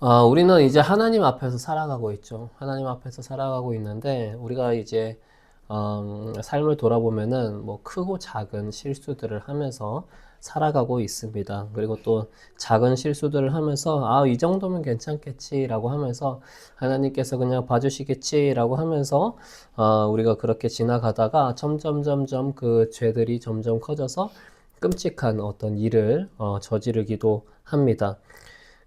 우리는 이제 하나님 앞에서 살아가고 있죠. 하나님 앞에서 살아가고 있는데, 우리가 이제, 삶을 돌아보면은 뭐 크고 작은 실수들을 하면서 살아가고 있습니다. 그리고 또 작은 실수들을 하면서, 이 정도면 괜찮겠지라고 하면서 하나님께서 그냥 봐주시겠지라고 하면서, 우리가 그렇게 지나가다가 점점 그 죄들이 점점 커져서 끔찍한 어떤 일을 저지르기도 합니다.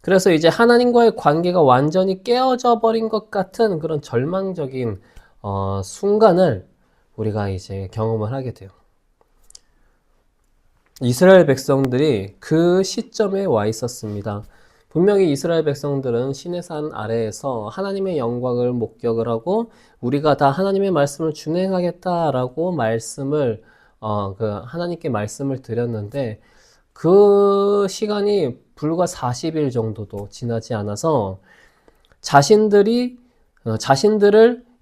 그래서 이제 하나님과의 관계가 완전히 깨어져 버린 것 같은 그런 절망적인 순간을 우리가 이제 경험을 하게 돼요. 이스라엘 백성들이 그 시점에 와 있었습니다. 분명히 이스라엘 백성들은 시내산 아래에서 하나님의 영광을 목격을 하고 우리가 다 하나님의 말씀을 준행하겠다라고 그 하나님께 말씀을 드렸는데 그 시간이 불과 40일 정도도 지나지 않아서 자신들을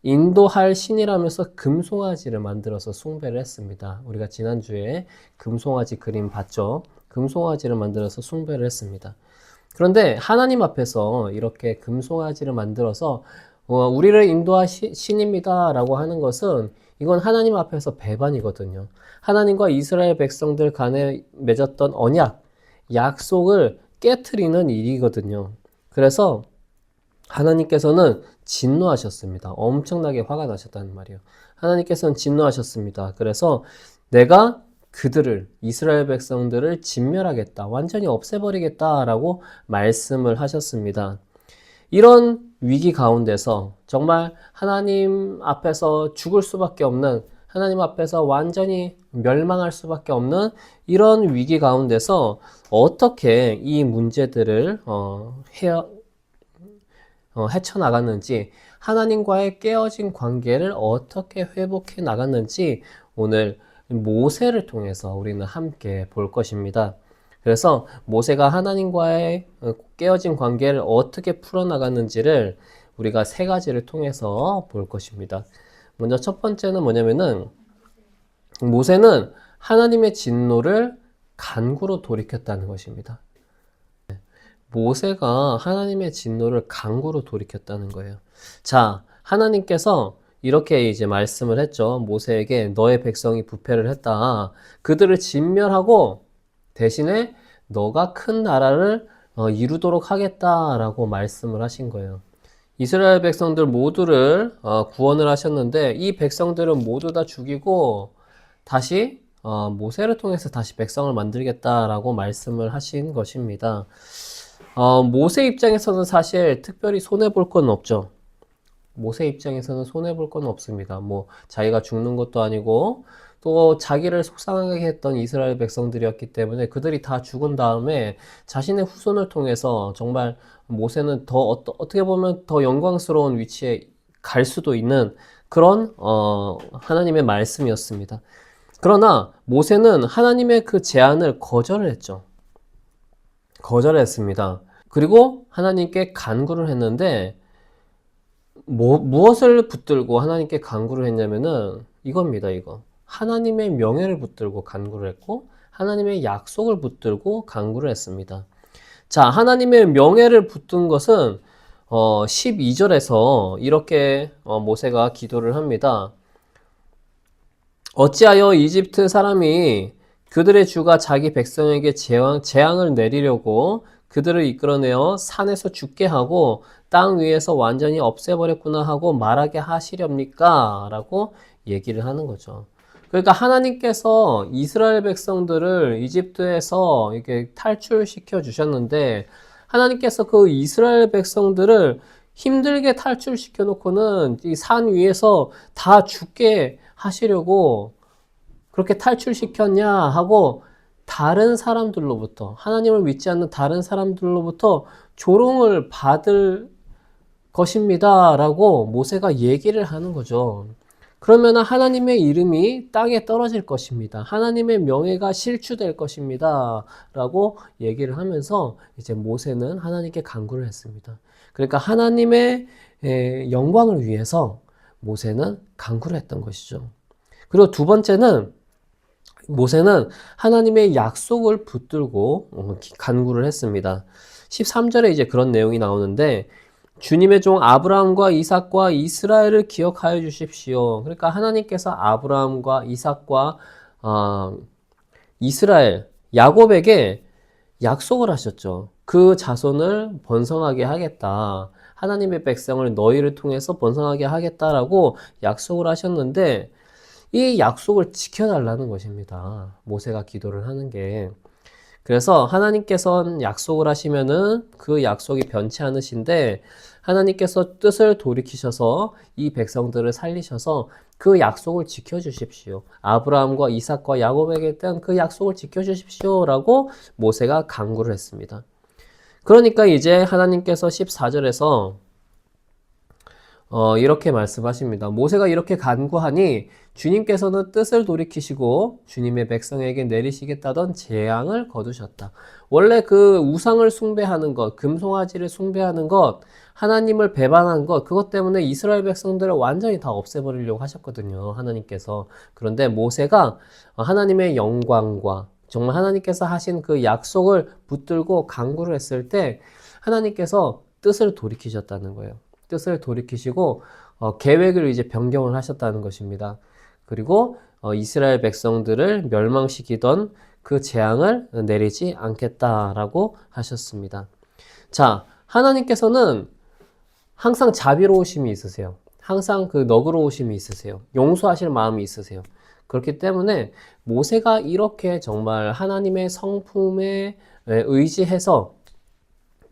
인도할 신이라면서 금송아지를 만들어서 숭배를 했습니다. 우리가 지난주에 금송아지 그림 봤죠? 금송아지를 만들어서 숭배를 했습니다. 그런데 하나님 앞에서 이렇게 금송아지를 만들어서 우리를 인도할 신입니다 라고 하는 것은 이건 하나님 앞에서 배반이거든요. 하나님과 이스라엘 백성들 간에 맺었던 언약, 약속을 깨트리는 일이거든요. 그래서 하나님께서는 진노하셨습니다. 엄청나게 화가 나셨다는 말이에요. 하나님께서는 진노하셨습니다. 그래서 내가 이스라엘 백성들을 진멸하겠다, 완전히 없애버리겠다라고 말씀을 하셨습니다. 이런 위기 가운데서 정말 하나님 앞에서 죽을 수밖에 없는, 하나님 앞에서 완전히 멸망할 수밖에 없는 이런 위기 가운데서 어떻게 이 문제들을 헤쳐나갔는지, 하나님과의 깨어진 관계를 어떻게 회복해 나갔는지 오늘 모세를 통해서 우리는 함께 볼 것입니다. 그래서 모세가 하나님과의 깨어진 관계를 어떻게 풀어나갔는지를 우리가 세 가지를 통해서 볼 것입니다. 먼저 첫 번째는 뭐냐면은 모세는 하나님의 진노를 간구로 돌이켰다는 것입니다. 모세가 하나님의 진노를 강구로 돌이켰다는 거예요. 자, 하나님께서 이렇게 이제 말씀을 했죠. 모세에게 너의 백성이 부패를 했다. 그들을 진멸하고 대신에 너가 큰 나라를 이루도록 하겠다라고 말씀을 하신 거예요. 이스라엘 백성들 모두를 구원을 하셨는데 이 백성들은 모두 다 죽이고 다시 모세를 통해서 다시 백성을 만들겠다라고 말씀을 하신 것입니다. 모세 입장에서는 사실 특별히 손해볼 건 없죠. 모세 입장에서는 손해볼 건 없습니다. 뭐, 자기가 죽는 것도 아니고, 또 자기를 속상하게 했던 이스라엘 백성들이었기 때문에 그들이 다 죽은 다음에 자신의 후손을 통해서 정말 모세는 더 어떻게 보면 더 영광스러운 위치에 갈 수도 있는 그런, 하나님의 말씀이었습니다. 그러나 모세는 하나님의 그 제안을 거절을 했죠. 거절했습니다. 그리고 하나님께 간구를 했는데 무엇을 붙들고 하나님께 간구를 했냐면은 이겁니다. 이거 하나님의 명예를 붙들고 간구를 했고 하나님의 약속을 붙들고 간구를 했습니다. 자, 하나님의 명예를 붙든 것은 12절에서 이렇게 모세가 기도를 합니다. 어찌하여 이집트 사람이 그들의 주가 자기 백성에게 재앙을 내리려고 그들을 이끌어내어 산에서 죽게 하고 땅 위에서 완전히 없애버렸구나 하고 말하게 하시렵니까? 라고 얘기를 하는 거죠. 그러니까 하나님께서 이스라엘 백성들을 이집트에서 이렇게 탈출시켜 주셨는데 하나님께서 그 이스라엘 백성들을 힘들게 탈출시켜 놓고는 이 산 위에서 다 죽게 하시려고 그렇게 탈출시켰냐 하고 다른 사람들로부터, 하나님을 믿지 않는 다른 사람들로부터 조롱을 받을 것입니다 라고 모세가 얘기를 하는 거죠. 그러면 하나님의 이름이 땅에 떨어질 것입니다. 하나님의 명예가 실추될 것입니다 라고 얘기를 하면서 이제 모세는 하나님께 간구를 했습니다. 그러니까 하나님의 영광을 위해서 모세는 간구를 했던 것이죠. 그리고 두 번째는 모세는 하나님의 약속을 붙들고 간구를 했습니다. 13절에 이제 그런 내용이 나오는데 주님의 종 아브라함과 이삭과 이스라엘을 기억하여 주십시오. 그러니까 하나님께서 아브라함과 이삭과 이스라엘, 야곱에게 약속을 하셨죠. 그 자손을 번성하게 하겠다. 하나님의 백성을 너희를 통해서 번성하게 하겠다라고 약속을 하셨는데 이 약속을 지켜달라는 것입니다. 모세가 기도를 하는 게. 그래서 하나님께서는 약속을 하시면은 그 약속이 변치 않으신데 하나님께서 뜻을 돌이키셔서 이 백성들을 살리셔서 그 약속을 지켜주십시오. 아브라함과 이삭과 야곱에게 했던 그 약속을 지켜주십시오라고 모세가 간구를 했습니다. 그러니까 이제 하나님께서 14절에서 이렇게 말씀하십니다. 모세가 이렇게 간구하니 주님께서는 뜻을 돌이키시고 주님의 백성에게 내리시겠다던 재앙을 거두셨다. 원래 그 우상을 숭배하는 것, 금송아지를 숭배하는 것, 하나님을 배반한 것, 그것 때문에 이스라엘 백성들을 완전히 다 없애버리려고 하셨거든요. 하나님께서. 그런데 모세가 하나님의 영광과 정말 하나님께서 하신 그 약속을 붙들고 간구를 했을 때 하나님께서 뜻을 돌이키셨다는 거예요. 뜻을 돌이키시고 계획을 이제 변경을 하셨다는 것입니다. 그리고 이스라엘 백성들을 멸망시키던 그 재앙을 내리지 않겠다라고 하셨습니다. 자, 하나님께서는 항상 자비로우심이 있으세요. 항상 그 너그러우심이 있으세요. 용서하실 마음이 있으세요. 그렇기 때문에 모세가 이렇게 정말 하나님의 성품에 의지해서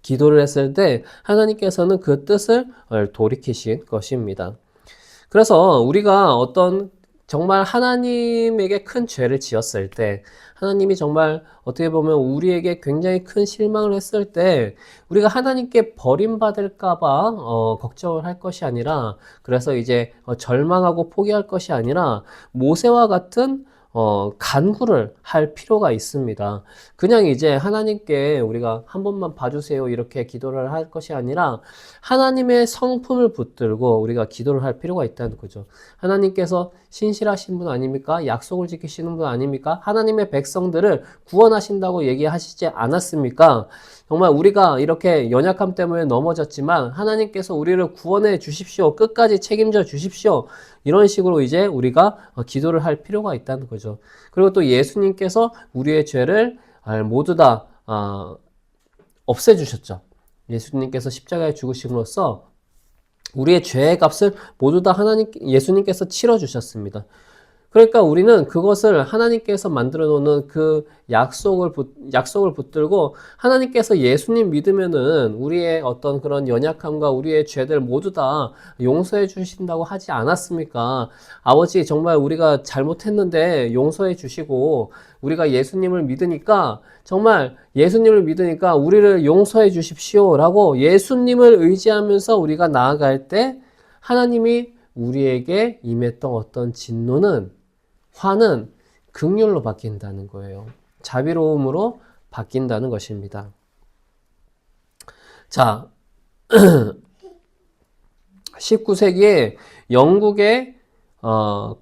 기도를 했을 때 하나님께서는 그 뜻을 돌이키신 것입니다. 그래서 우리가 어떤 정말 하나님에게 큰 죄를 지었을 때 하나님이 정말 어떻게 보면 우리에게 굉장히 큰 실망을 했을 때 우리가 하나님께 버림받을까 봐 걱정을 할 것이 아니라 그래서 이제 절망하고 포기할 것이 아니라 모세와 같은 간구를 할 필요가 있습니다. 그냥 이제 하나님께 우리가 한 번만 봐주세요 이렇게 기도를 할 것이 아니라 하나님의 성품을 붙들고 우리가 기도를 할 필요가 있다는 거죠. 하나님께서 신실하신 분 아닙니까? 약속을 지키시는 분 아닙니까? 하나님의 백성들을 구원하신다고 얘기하시지 않았습니까? 정말 우리가 이렇게 연약함 때문에 넘어졌지만 하나님께서 우리를 구원해 주십시오. 끝까지 책임져 주십시오. 이런 식으로 이제 우리가 기도를 할 필요가 있다는 거죠. 그리고 또 예수님께서 우리의 죄를 모두 다 없애주셨죠. 예수님께서 십자가에 죽으심으로써 우리의 죄의 값을 모두 다 예수님께서 치러주셨습니다. 그러니까 우리는 그것을 하나님께서 만들어 놓는 그 약속을 붙들고 하나님께서 예수님 믿으면은 우리의 어떤 그런 연약함과 우리의 죄들 모두 다 용서해 주신다고 하지 않았습니까? 아버지 정말 우리가 잘못했는데 용서해 주시고 우리가 예수님을 믿으니까 정말 예수님을 믿으니까 우리를 용서해 주십시오라고 예수님을 의지하면서 우리가 나아갈 때 하나님이 우리에게 임했던 어떤 진노는 화는 긍휼로 바뀐다는 거예요. 자비로움으로 바뀐다는 것입니다. 자, 19세기에 영국의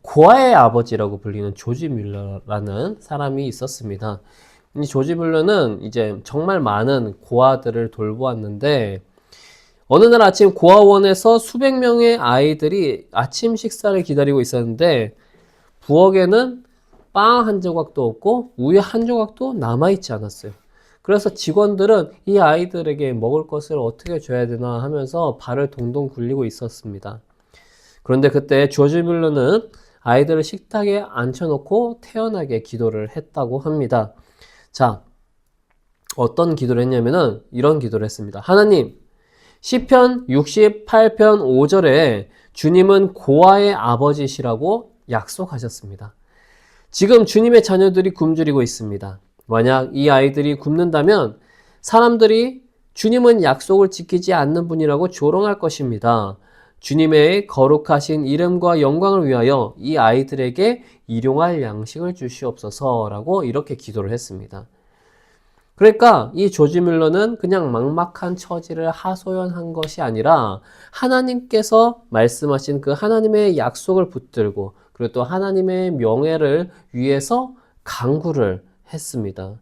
고아의 아버지라고 불리는 조지 뮬러라는 사람이 있었습니다. 이 조지 뮬러는 이제 정말 많은 고아들을 돌보았는데 어느 날 아침 고아원에서 수백 명의 아이들이 아침 식사를 기다리고 있었는데 부엌에는 빵 한 조각도 없고 우유 한 조각도 남아있지 않았어요. 그래서 직원들은 이 아이들에게 먹을 것을 어떻게 줘야 되나 하면서 발을 동동 굴리고 있었습니다. 그런데 그때 조지 뮬러는 아이들을 식탁에 앉혀놓고 태연하게 기도를 했다고 합니다. 자, 어떤 기도를 했냐면은 이런 기도를 했습니다. 하나님, 시편 68편 5절에 주님은 고아의 아버지시라고 약속하셨습니다. 지금 주님의 자녀들이 굶주리고 있습니다. 만약 이 아이들이 굶는다면 사람들이 주님은 약속을 지키지 않는 분이라고 조롱할 것입니다. 주님의 거룩하신 이름과 영광을 위하여 이 아이들에게 일용할 양식을 주시옵소서라고 이렇게 기도를 했습니다. 그러니까 이 조지 뮬러는 그냥 막막한 처지를 하소연한 것이 아니라 하나님께서 말씀하신 그 하나님의 약속을 붙들고 그리고 또 하나님의 명예를 위해서 간구를 했습니다.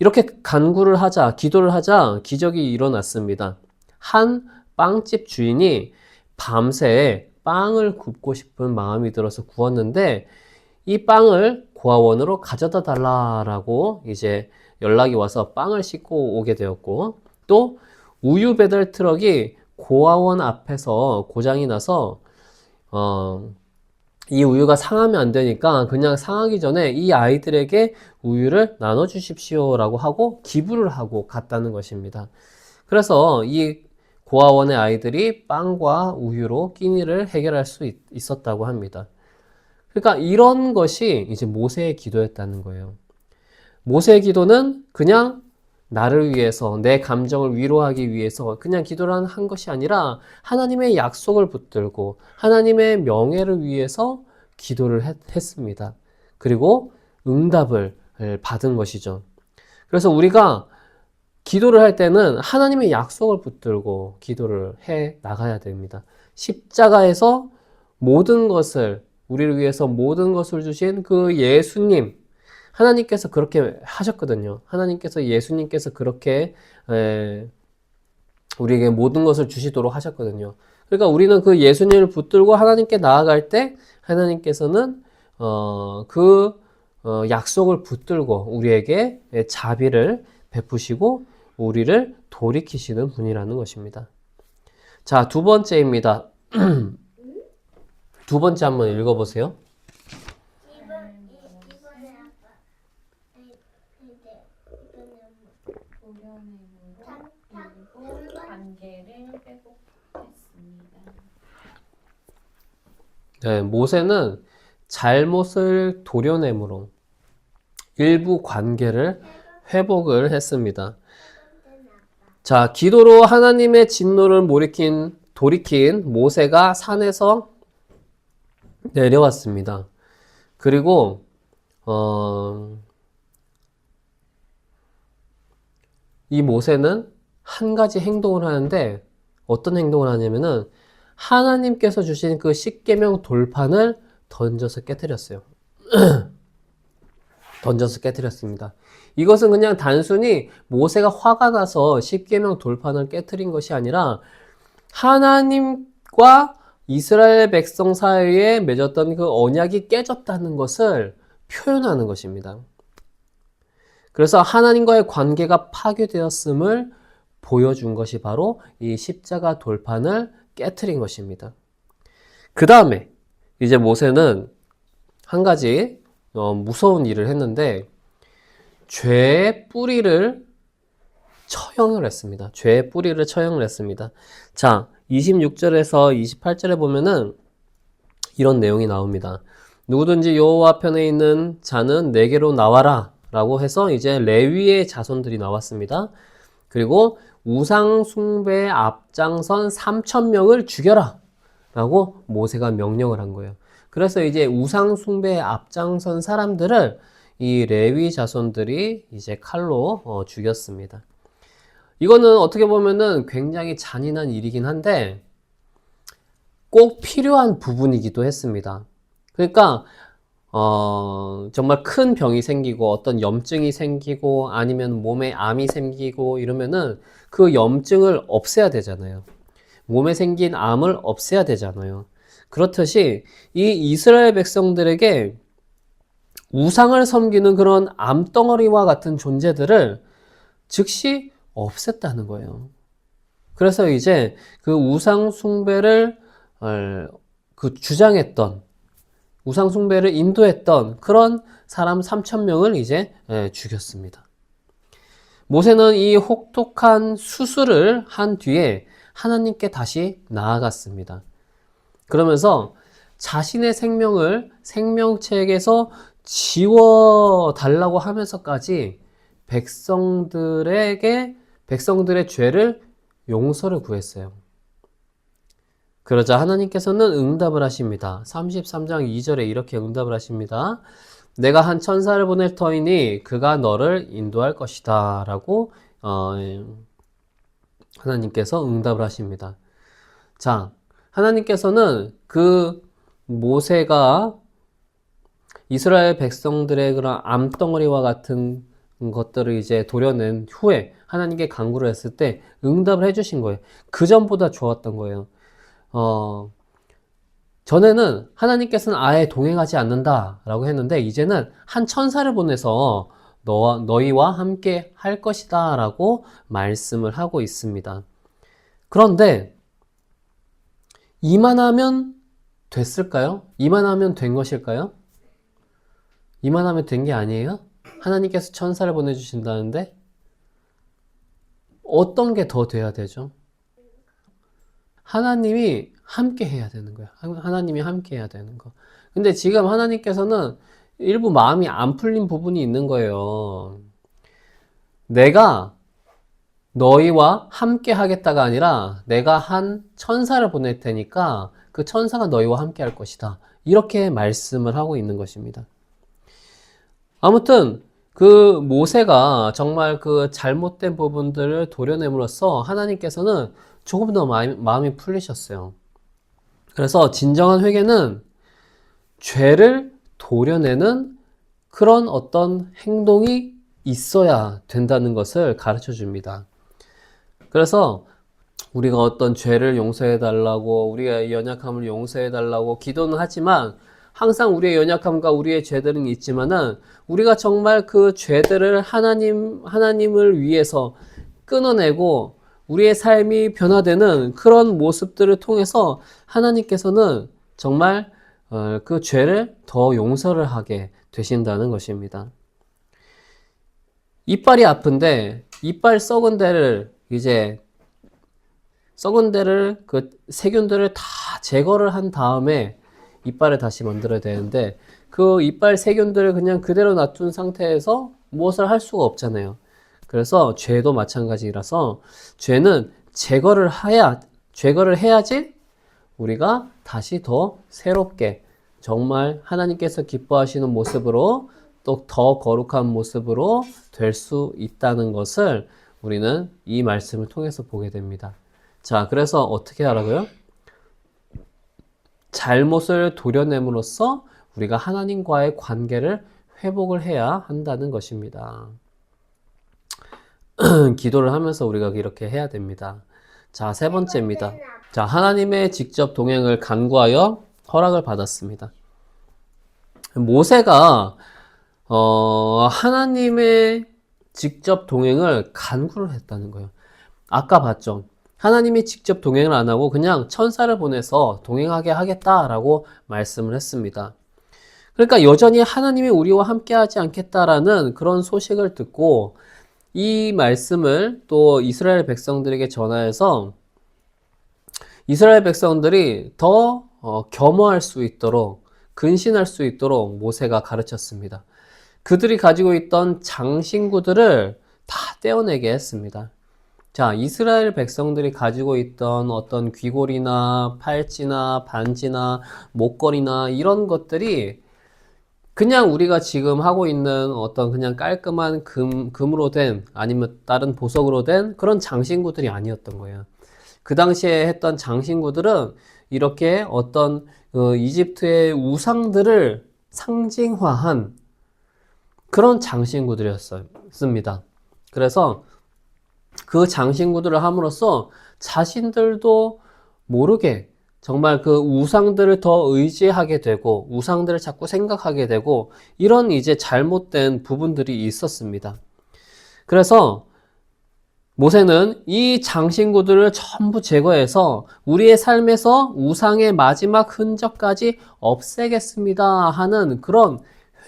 이렇게 간구를 하자, 기도를 하자 기적이 일어났습니다. 한 빵집 주인이 밤새 빵을 굽고 싶은 마음이 들어서 구웠는데 이 빵을 고아원으로 가져다 달라라고 이제 연락이 와서 빵을 싣고 오게 되었고, 또 우유 배달 트럭이 고아원 앞에서 고장이 나서 이 우유가 상하면 안 되니까 그냥 상하기 전에 이 아이들에게 우유를 나눠 주십시오라고 하고 기부를 하고 갔다는 것입니다. 그래서 이 고아원의 아이들이 빵과 우유로 끼니를 해결할 수 있었다고 합니다. 그러니까 이런 것이 이제 모세의 기도였다는 거예요. 모세의 기도는 그냥 나를 위해서, 내 감정을 위로하기 위해서 그냥 기도를 한 것이 아니라 하나님의 약속을 붙들고 하나님의 명예를 위해서 기도를 했습니다. 그리고 응답을 받은 것이죠. 그래서 우리가 기도를 할 때는 하나님의 약속을 붙들고 기도를 해 나가야 됩니다. 십자가에서 모든 것을, 우리를 위해서 모든 것을 주신 그 예수님, 하나님께서 그렇게 하셨거든요. 하나님께서, 예수님께서 그렇게 우리에게 모든 것을 주시도록 하셨거든요. 그러니까 우리는 그 예수님을 붙들고 하나님께 나아갈 때 하나님께서는 약속을 붙들고 우리에게 자비를 베푸시고 우리를 돌이키시는 분이라는 것입니다. 자, 두 번째입니다. 두 번째 한번 읽어보세요. 네, 모세는 잘못을 도려내므로 일부 관계를 회복을 했습니다. 자, 기도로 하나님의 진노를 돌이킨 모세가 산에서 내려왔습니다. 그리고 이 모세는 한 가지 행동을 하는데, 어떤 행동을 하냐면은 하나님께서 주신 그 십계명 돌판을 던져서 깨뜨렸어요. 던져서 깨뜨렸습니다. 이것은 그냥 단순히 모세가 화가 나서 십계명 돌판을 깨뜨린 것이 아니라 하나님과 이스라엘 백성 사이에 맺었던 그 언약이 깨졌다는 것을 표현하는 것입니다. 그래서 하나님과의 관계가 파괴되었음을 보여준 것이 바로 이 십자가 돌판을 깨트린 것입니다. 그 다음에 이제 모세는 한 가지 무서운 일을 했는데, 죄의 뿌리를 처형을 했습니다. 죄의 뿌리를 처형을 했습니다. 자, 26절에서 28절에 보면은 이런 내용이 나옵니다. 누구든지 여호와 편에 있는 자는 내게로 나와라 라고 해서 이제 레위의 자손들이 나왔습니다. 그리고 우상 숭배에 앞장선 3,000명을 죽여라 라고 모세가 명령을 한 거예요. 그래서 이제 우상 숭배에 앞장선 사람들을 이 레위 자손들이 이제 칼로 죽였습니다. 이거는 어떻게 보면은 굉장히 잔인한 일이긴 한데 꼭 필요한 부분이기도 했습니다. 그러니까 정말 큰 병이 생기고 어떤 염증이 생기고 아니면 몸에 암이 생기고 이러면은 그 염증을 없애야 되잖아요. 몸에 생긴 암을 없애야 되잖아요. 그렇듯이 이 이스라엘 백성들에게 우상을 섬기는 그런 암덩어리와 같은 존재들을 즉시 없앴다는 거예요. 그래서 이제 그 우상 숭배를 주장했던, 우상 숭배를 인도했던 그런 사람 3,000명을 이제 죽였습니다. 모세는 이 혹독한 수술을 한 뒤에 하나님께 다시 나아갔습니다. 그러면서 자신의 생명을 생명책에서 지워달라고 하면서까지 백성들의 죄를 용서를 구했어요. 그러자 하나님께서는 응답을 하십니다. 33장 2절에 이렇게 응답을 하십니다. 내가 한 천사를 보낼 터이니 그가 너를 인도할 것이다 라고 하나님께서 응답을 하십니다. 자, 하나님께서는 그 모세가 이스라엘 백성들의 그런 암덩어리와 같은 것들을 이제 도려낸 후에 하나님께 간구를 했을 때 응답을 해주신 거예요. 그 전보다 좋았던 거예요. 전에는 하나님께서는 아예 동행하지 않는다라고 했는데 이제는 한 천사를 보내서 너희와 함께 할 것이다 라고 말씀을 하고 있습니다. 그런데 이만하면 됐을까요? 이만하면 된 것일까요? 이만하면 된 게 아니에요? 하나님께서 천사를 보내주신다는데 어떤 게 더 돼야 되죠? 하나님이 함께 해야 되는 거예요. 하나님이 함께 해야 되는 거. 근데 지금 하나님께서는 일부 마음이 안 풀린 부분이 있는 거예요. 내가 너희와 함께 하겠다가 아니라 내가 한 천사를 보낼 테니까 그 천사가 너희와 함께 할 것이다. 이렇게 말씀을 하고 있는 것입니다. 아무튼 그 모세가 정말 그 잘못된 부분들을 도려냄으로써 하나님께서는 조금 더 마음이 풀리셨어요. 그래서 진정한 회개는 죄를 도려내는 그런 어떤 행동이 있어야 된다는 것을 가르쳐 줍니다. 그래서 우리가 어떤 죄를 용서해 달라고, 우리의 연약함을 용서해 달라고 기도는 하지만 항상 우리의 연약함과 우리의 죄들은 있지만은 우리가 정말 그 죄들을 하나님을 위해서 끊어내고 우리의 삶이 변화되는 그런 모습들을 통해서 하나님께서는 정말 그 죄를 더 용서를 하게 되신다는 것입니다. 이빨이 아픈데 이빨 썩은 데를 그 세균들을 다 제거를 한 다음에 이빨을 다시 만들어야 되는데 그 이빨 세균들을 그냥 그대로 놔둔 상태에서 무엇을 할 수가 없잖아요. 그래서 죄도 마찬가지라서 죄는 제거를 해야지 우리가 다시 더 새롭게 정말 하나님께서 기뻐하시는 모습으로 또 더 거룩한 모습으로 될 수 있다는 것을 우리는 이 말씀을 통해서 보게 됩니다. 자, 그래서 어떻게 하라고요? 잘못을 도려냄으로써 우리가 하나님과의 관계를 회복을 해야 한다는 것입니다. 기도를 하면서 우리가 이렇게 해야 됩니다. 자, 세 번째입니다. 자, 하나님의 직접 동행을 간구하여 허락을 받았습니다. 모세가 하나님의 직접 동행을 간구를 했다는 거예요. 아까 봤죠? 하나님이 직접 동행을 안 하고 그냥 천사를 보내서 동행하게 하겠다라고 말씀을 했습니다. 그러니까 여전히 하나님이 우리와 함께 하지 않겠다라는 그런 소식을 듣고 이 말씀을 또 이스라엘 백성들에게 전하여서 이스라엘 백성들이 더 겸허할 수 있도록 근신할 수 있도록 모세가 가르쳤습니다. 그들이 가지고 있던 장신구들을 다 떼어내게 했습니다. 자, 이스라엘 백성들이 가지고 있던 어떤 귀걸이나 팔찌나 반지나 목걸이나 이런 것들이 그냥 우리가 지금 하고 있는 어떤 그냥 깔끔한 금으로 된 아니면 다른 보석으로 된 그런 장신구들이 아니었던 거예요. 그 당시에 했던 장신구들은 이렇게 어떤 이집트의 우상들을 상징화한 그런 장신구들이었습니다. 그래서 그 장신구들을 함으로써 자신들도 모르게 정말 그 우상들을 더 의지하게 되고 우상들을 자꾸 생각하게 되고 이런 이제 잘못된 부분들이 있었습니다. 그래서 모세는 이 장신구들을 전부 제거해서 우리의 삶에서 우상의 마지막 흔적까지 없애겠습니다 하는 그런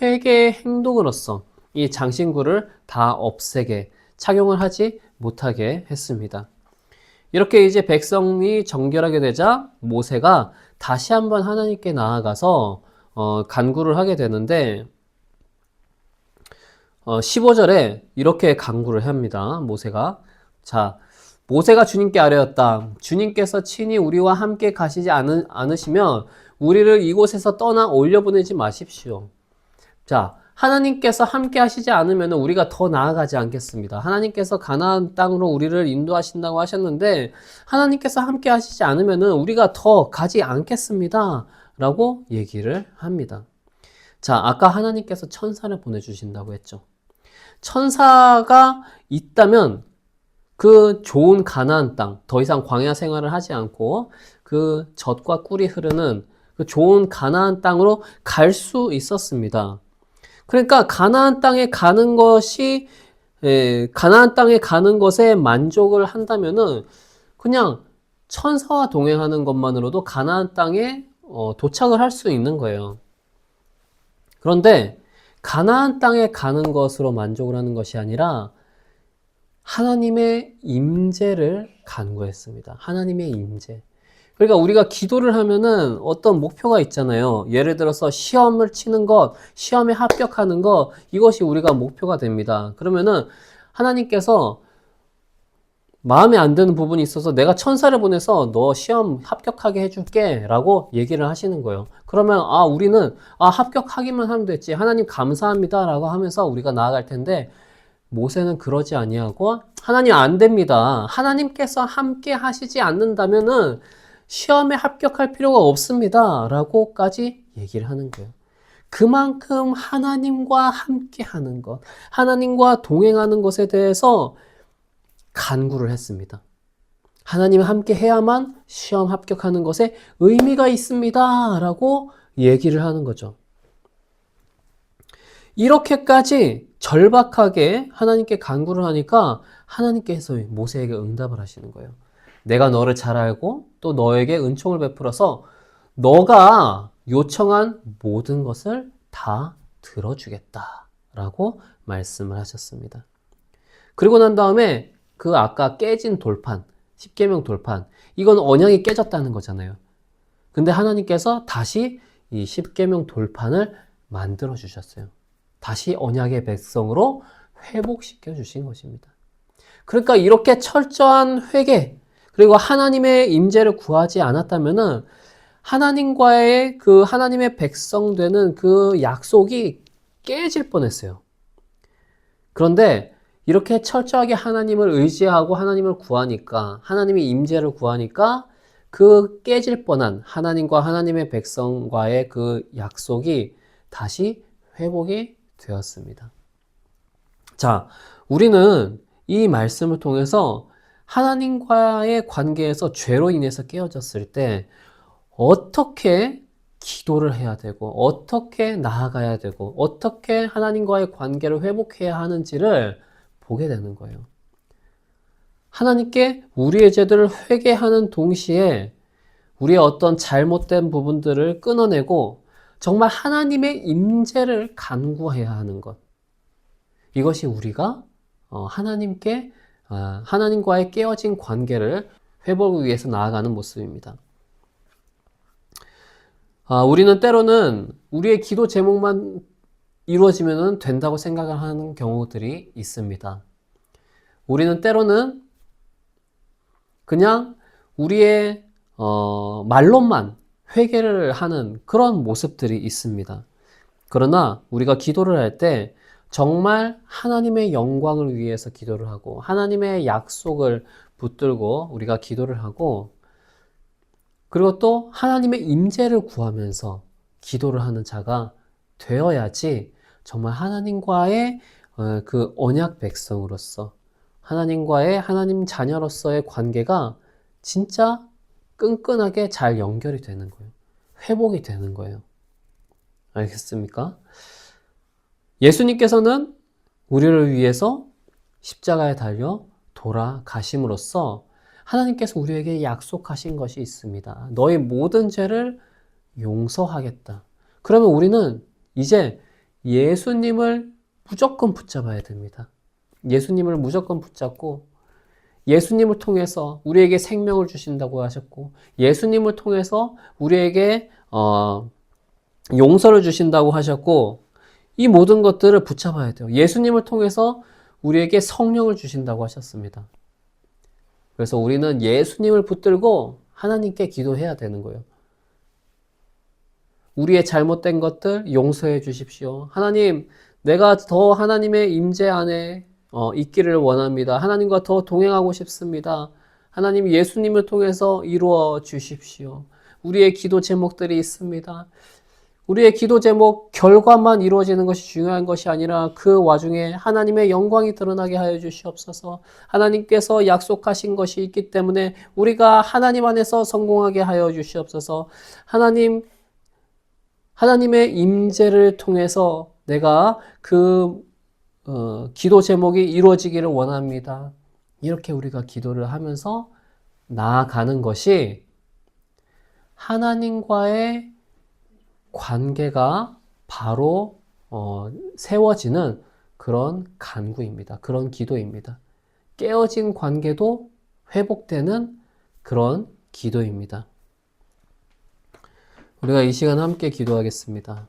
회개의 행동으로서 이 장신구를 다 없애게 착용을 하지 못하게 했습니다. 이렇게 이제 백성이 정결하게 되자 모세가 다시 한번 하나님께 나아가서 간구를 하게 되는데 15절에 이렇게 간구를 합니다. 모세가 자, 모세가 주님께 아뢰었다. 주님께서 친히 우리와 함께 가시지 않으시면 우리를 이곳에서 떠나 올려보내지 마십시오. 자, 하나님께서 함께 하시지 않으면 우리가 더 나아가지 않겠습니다. 하나님께서 가나안 땅으로 우리를 인도하신다고 하셨는데 하나님께서 함께 하시지 않으면 우리가 더 가지 않겠습니다. 라고 얘기를 합니다. 자, 아까 하나님께서 천사를 보내주신다고 했죠. 천사가 있다면 그 좋은 가나안 땅, 더 이상 광야 생활을 하지 않고 그 젖과 꿀이 흐르는 그 좋은 가나안 땅으로 갈 수 있었습니다. 그러니까 가나안 땅에 가는 것이 가나안 땅에 가는 것에 만족을 한다면은 그냥 천사와 동행하는 것만으로도 가나안 땅에 도착을 할 수 있는 거예요. 그런데 가나안 땅에 가는 것으로 만족을 하는 것이 아니라 하나님의 임재를 간구했습니다. 하나님의 임재. 그러니까 우리가 기도를 하면은 어떤 목표가 있잖아요. 예를 들어서 시험을 치는 것, 시험에 합격하는 것, 이것이 우리가 목표가 됩니다. 그러면은 하나님께서 마음에 안 드는 부분이 있어서 내가 천사를 보내서 너 시험 합격하게 해줄게 라고 얘기를 하시는 거예요. 그러면 우리는 합격하기만 하면 됐지, 하나님 감사합니다 라고 하면서 우리가 나아갈 텐데, 모세는 그러지 아니하고 하나님 안 됩니다. 하나님께서 함께 하시지 않는다면은 시험에 합격할 필요가 없습니다 라고까지 얘기를 하는 거예요. 그만큼 하나님과 함께 하는 것, 하나님과 동행하는 것에 대해서 간구를 했습니다. 하나님과 함께 해야만 시험 합격하는 것에 의미가 있습니다 라고 얘기를 하는 거죠. 이렇게까지 절박하게 하나님께 간구를 하니까 하나님께서 모세에게 응답을 하시는 거예요. 내가 너를 잘 알고 또 너에게 은총을 베풀어서 너가 요청한 모든 것을 다 들어주겠다 라고 말씀을 하셨습니다. 그리고 난 다음에 그 아까 깨진 돌판, 십계명 돌판, 이건 언약이 깨졌다는 거잖아요. 근데 하나님께서 다시 이 십계명 돌판을 만들어 주셨어요. 다시 언약의 백성으로 회복시켜 주신 것입니다. 그러니까 이렇게 철저한 회개, 그리고 하나님의 임재를 구하지 않았다면은 하나님과의 그 하나님의 백성 되는 그 약속이 깨질 뻔했어요. 그런데 이렇게 철저하게 하나님을 의지하고 하나님을 구하니까, 하나님의 임재를 구하니까 그 깨질 뻔한 하나님과 하나님의 백성과의 그 약속이 다시 회복이 되었습니다. 자, 우리는 이 말씀을 통해서 하나님과의 관계에서 죄로 인해서 깨어졌을 때 어떻게 기도를 해야 되고, 어떻게 나아가야 되고, 어떻게 하나님과의 관계를 회복해야 하는지를 보게 되는 거예요. 하나님께 우리의 죄들을 회개하는 동시에 우리의 어떤 잘못된 부분들을 끊어내고 정말 하나님의 임재를 간구해야 하는 것. 이것이 우리가 하나님께 하나님과의 깨어진 관계를 회복을 위해서 나아가는 모습입니다. 우리는 때로는 우리의 기도 제목만 이루어지면 된다고 생각을 하는 경우들이 있습니다. 우리는 때로는 그냥 우리의 말로만 회개를 하는 그런 모습들이 있습니다. 그러나 우리가 기도를 할 때 정말 하나님의 영광을 위해서 기도를 하고 하나님의 약속을 붙들고 우리가 기도를 하고, 그리고 또 하나님의 임재를 구하면서 기도를 하는 자가 되어야지 정말 하나님과의 그 언약 백성으로서, 하나님과의 하나님 자녀로서의 관계가 진짜 끈끈하게 잘 연결이 되는 거예요. 회복이 되는 거예요. 알겠습니까? 예수님께서는 우리를 위해서 십자가에 달려 돌아가심으로써 하나님께서 우리에게 약속하신 것이 있습니다. 너의 모든 죄를 용서하겠다. 그러면 우리는 이제 예수님을 무조건 붙잡아야 됩니다. 예수님을 무조건 붙잡고, 예수님을 통해서 우리에게 생명을 주신다고 하셨고, 예수님을 통해서 우리에게 용서를 주신다고 하셨고, 이 모든 것들을 붙잡아야 돼요. 예수님을 통해서 우리에게 성령을 주신다고 하셨습니다. 그래서 우리는 예수님을 붙들고 하나님께 기도해야 되는 거예요. 우리의 잘못된 것들 용서해 주십시오. 하나님, 내가 더 하나님의 임재 안에 있기를 원합니다. 하나님과 더 동행하고 싶습니다. 하나님, 예수님을 통해서 이루어 주십시오. 우리의 기도 제목들이 있습니다. 우리의 기도 제목 결과만 이루어지는 것이 중요한 것이 아니라 그 와중에 하나님의 영광이 드러나게 하여 주시옵소서. 하나님께서 약속하신 것이 있기 때문에 우리가 하나님 안에서 성공하게 하여 주시옵소서. 하나님의 임재를 통해서 내가 그 기도 제목이 이루어지기를 원합니다. 이렇게 우리가 기도를 하면서 나아가는 것이 하나님과의 관계가 바로 세워지는 그런 간구입니다. 그런 기도입니다. 깨어진 관계도 회복되는 그런 기도입니다. 우리가 이 시간 함께 기도하겠습니다.